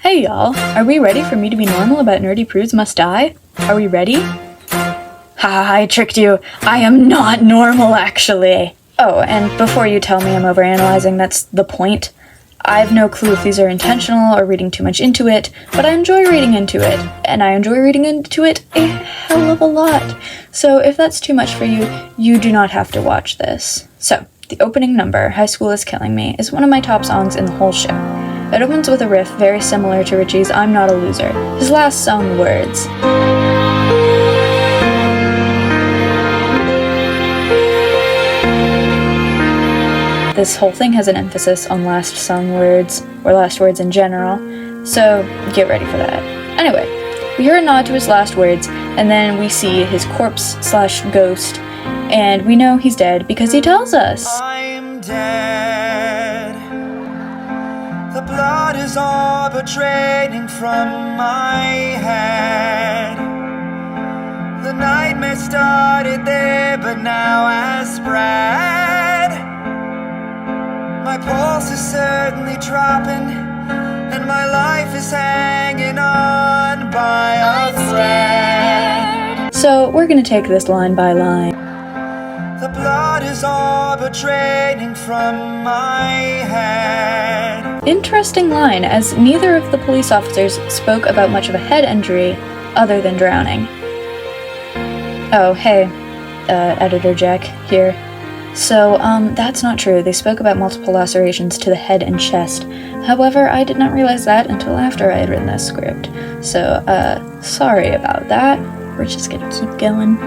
Hey y'all, are we ready for me to be normal about nerdy prudes must die? Are we ready? Ha, I tricked you. I am not normal, actually. Oh, and before you tell me I'm overanalyzing, that's the point. I have no clue if these are intentional or reading too much into it, but I enjoy reading into it, and I enjoy reading into it a hell of a lot. So if that's too much for you, you do not have to watch this. So, the opening number, High School is Killing Me, is one of my top songs in the whole show. It opens with a riff very similar to Richie's I'm Not a Loser, his last sung words. This whole thing has an emphasis on last sung words, or last words in general, so get ready for that. Anyway, we hear a nod to his last words, and then we see his corpse/ghost, and we know he's dead because he tells us. I'm dead. The blood is all but draining from my head. The nightmare started there, but now has spread. My pulse is certainly dropping, and my life is hanging on by a thread. So we're gonna take this line by line. The blood is all but draining from my head. Interesting line, as neither of the police officers spoke about much of a head injury other than drowning. Oh, hey, Editor Jack here. So, that's not true. They spoke about multiple lacerations to the head and chest. However, I did not realize that until after I had written this script. So, sorry about that. We're just gonna keep going.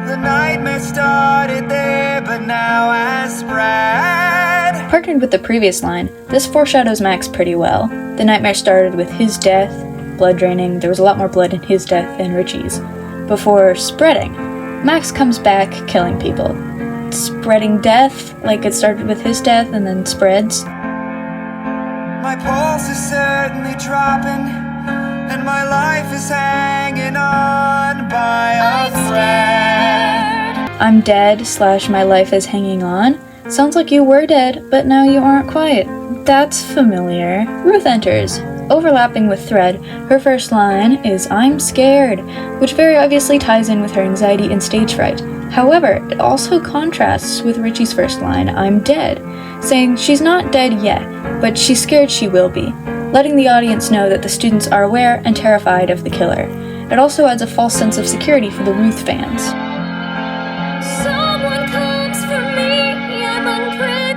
The nightmare started there, but now has spread. Partnered with the previous line, this foreshadows Max pretty well. The nightmare started with his death, blood draining. There was a lot more blood in his death than Richie's. Before spreading, Max comes back killing people. Spreading death, like it started with his death and then spreads. My pulse is certainly dropping, and my life is hanging on by a thread. I'm dead / my life is hanging on. Sounds like you were dead, but now you aren't quite. That's familiar. Ruth enters. Overlapping with Thread, her first line is I'm scared, which very obviously ties in with her anxiety and stage fright. However, it also contrasts with Richie's first line, I'm dead, saying she's not dead yet, but she's scared she will be, letting the audience know that the students are aware and terrified of the killer. It also adds a false sense of security for the Ruth fans. Someone comes for me, I'm unprepared.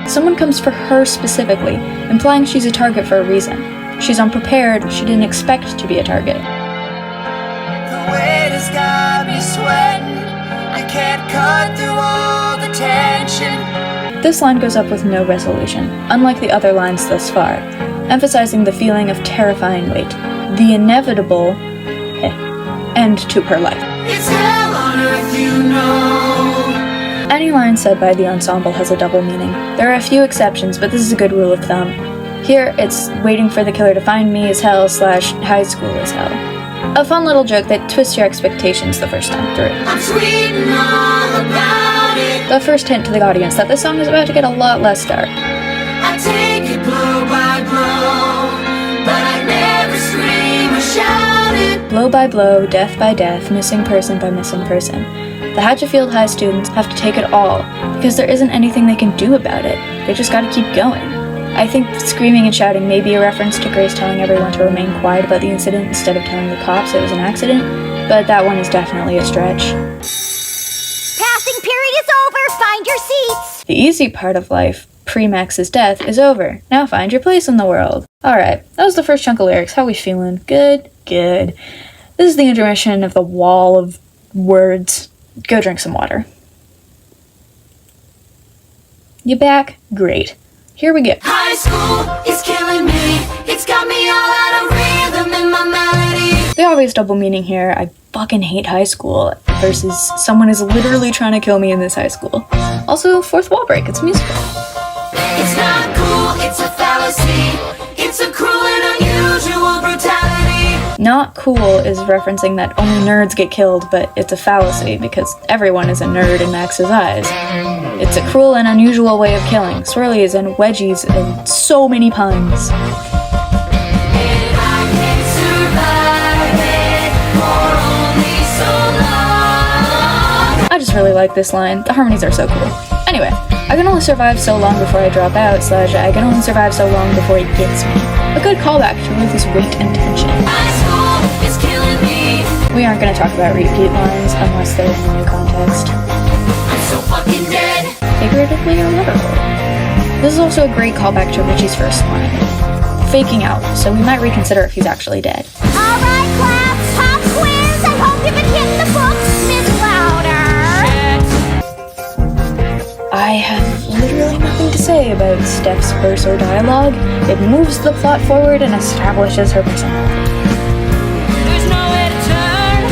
Someone comes for her specifically, implying she's a target for a reason. She's unprepared, she didn't expect to be a target. The weight has got me sweating. I can't cut through all the tension. This line goes up with no resolution, unlike the other lines thus far, emphasizing the feeling of terrifying weight, the inevitable end to her life. It's hell on earth, you know. Any line said by the ensemble has a double meaning. There are a few exceptions, but this is a good rule of thumb. Here, it's waiting for the killer to find me is hell / high school is hell. A fun little joke that twists your expectations the first time through. I'm tweeting all about it. The first hint to the audience that this song is about to get a lot less dark. I take it blow by blow, but I never scream or shout it. Blow by blow, death by death, missing person by missing person. The Hatchetfield High students have to take it all, because there isn't anything they can do about it. They just gotta keep going. I think screaming and shouting may be a reference to Grace telling everyone to remain quiet about the incident instead of telling the cops it was an accident, but that one is definitely a stretch. Passing period is over, find your seats. The easy part of life, pre-Max's death, is over. Now find your place in the world. Alright, that was the first chunk of lyrics. How we feeling? Good? Good. This is the intermission of the wall of words. Go drink some water. You back? Great. Here we go. High school is killing me. It's got me all out of rhythm in my melody. The obvious double meaning here, I fucking hate high school, versus someone is literally trying to kill me in this high school. Also, fourth wall break, it's a musical. It's not cool, it's a fallacy. It's a cruel and unusual brutality. Not cool is referencing that only nerds get killed, but it's a fallacy because everyone is a nerd in Max's eyes. It's a cruel and unusual way of killing. Swirlies and wedgies and so many puns. I just really like this line. The harmonies are so cool. Anyway, I can only survive so long before I drop out, / I can only survive so long before he gets me. A good callback to Ruth's weight and tension. We aren't going to talk about repeat lines unless they're in a new context. I'm so fucking dead. Figuratively or literally. This is also a great callback to Richie's first line. Faking out, so we might reconsider if he's actually dead. Alright, class, pop quiz. I hope you can hit the books, Miss Louder. I have literally nothing to say about Steph's verse or dialogue. It moves the plot forward and establishes her personality. There's nowhere to turn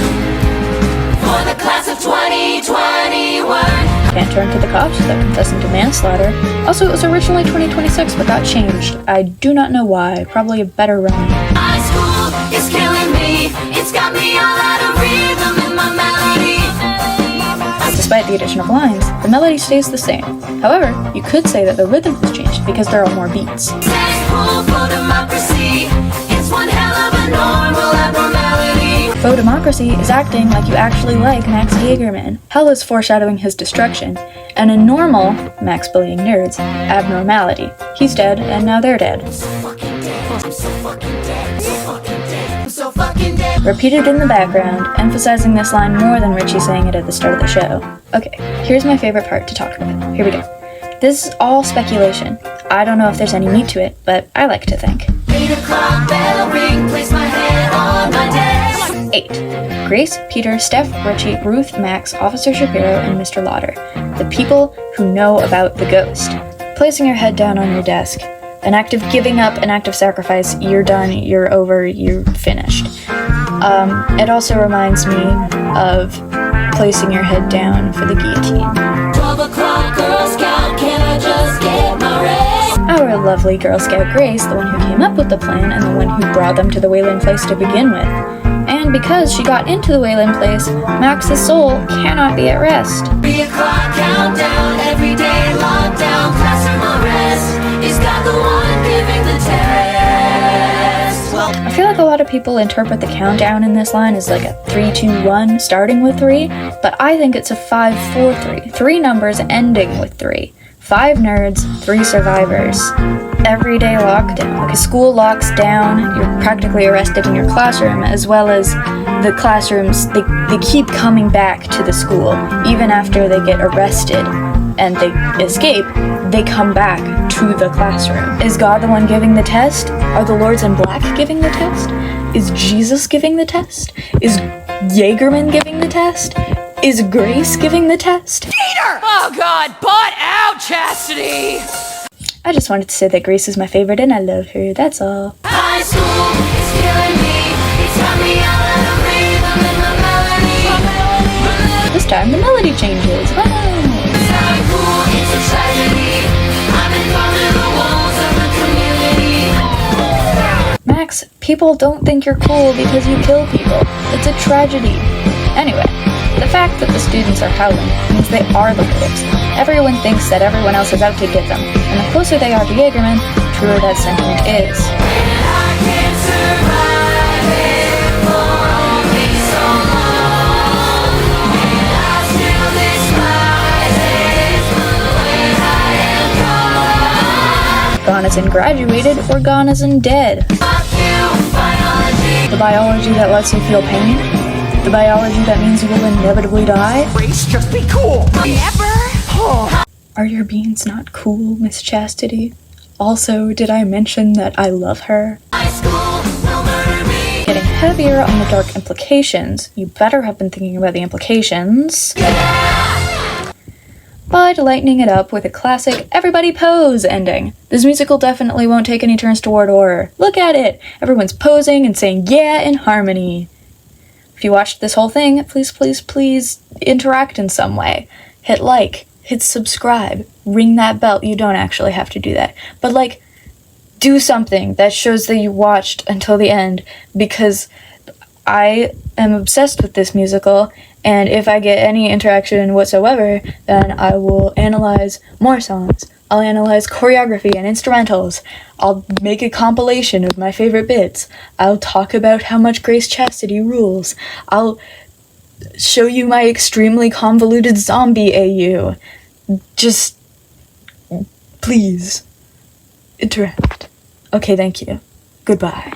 for the class of 2021. Can't turn to the cops without confessing to manslaughter. Also, it was originally 2026 but got changed. I do not know why. Probably a better rhyme. High school is killing me. It's got me all out of rhythm in my melody. Despite the addition of lines, the melody stays the same. However, you could say that the rhythm has changed because there are more beats. Thankful for democracy. It's one hell of a normal abnormality. Faux democracy is acting like you actually like Max Jaegerman. Hell is foreshadowing his destruction. And in normal, Max bullying nerds, abnormality. He's dead, and now they're dead. I'm so fucking dead. I'm so fucking dead. I'm so fucking dead. I'm so fucking dead. Repeated in the background, emphasizing this line more than Richie saying it at the start of the show. Okay, here's my favorite part to talk about. Here we go. This is all speculation. I don't know if there's any meat to it, but I like to think. 8 o'clock bell ring. Place my head on my desk. 8. Grace, Peter, Steph, Richie, Ruth, Max, Officer Shapiro, and Mr. Lauder. The people who know about the ghost. Placing your head down on your desk. An act of giving up, an act of sacrifice. You're done, you're over, you're finished. It also reminds me of placing your head down for the guillotine. 12 o'clock Girl Scout. Can I just get my rest? Our lovely Girl Scout Grace, the one who came up with the plan and the one who brought them to the Wayland place to begin with. And because she got into the Wayland place, Max's soul cannot be at rest. 3 o'clock countdown. Every day lockdown. Classroom arrest. Is God the one giving the test? Well, I feel like a lot of people interpret the countdown in this line as like a 3, 2, 1 starting with 3, but I think it's a 5, 4, 3. 3 numbers ending with 3. 5 nerds, 3 survivors. Everyday lockdown. Like a school locks down, you're practically arrested in your classroom, as well as the classrooms, they keep coming back to the school. Even after they get arrested and they escape, they come back to the classroom. Is God the one giving the test? Are the Lords in Black giving the test? Is Jesus giving the test? Is Jaegerman giving the test? Is Grace giving the test? oh God, butt out, Chastity! I just wanted to say that Grace is my favorite and I love her, that's all. High school is killing me. It's got me all out of rhythm in my melody. This time the melody changes. Wow. It's not cool, it's a tragedy. I'm in front of the walls of the community. Max, people don't think you're cool because you kill people. It's a tragedy. Anyway, the fact that the students are howling means they are the wolves. Everyone thinks that everyone else is out to get them, and the closer they are to Jaegerman, the truer that sentiment is. And I can't survive it for only so long. And I still despise it when I am gone. Gone as in graduated or gone as in dead. Fuck you, biology. The biology that lets you feel pain? The biology that means you will inevitably die? Grace, just be cool. Never. Are your beans not cool, Miss Chastity? Also, did I mention that I love her? High school will murder me. Getting heavier on the dark implications. You better have been thinking about the implications. But lightening it up with a classic everybody pose ending. This musical definitely won't take any turns toward horror. Look at it! Everyone's posing and saying yeah in harmony. If you watched this whole thing, please, please, please interact in some way. Hit like, hit subscribe, ring that bell. You don't actually have to do that. But do something that shows that you watched until the end, because I am obsessed with this musical, and if I get any interaction whatsoever, then I will analyze more songs. I'll analyze choreography and instrumentals. I'll make a compilation of my favorite bits. I'll talk about how much Grace Chastity rules. I'll show you my extremely convoluted zombie AU. Just, please, interact. Okay, thank you. Goodbye.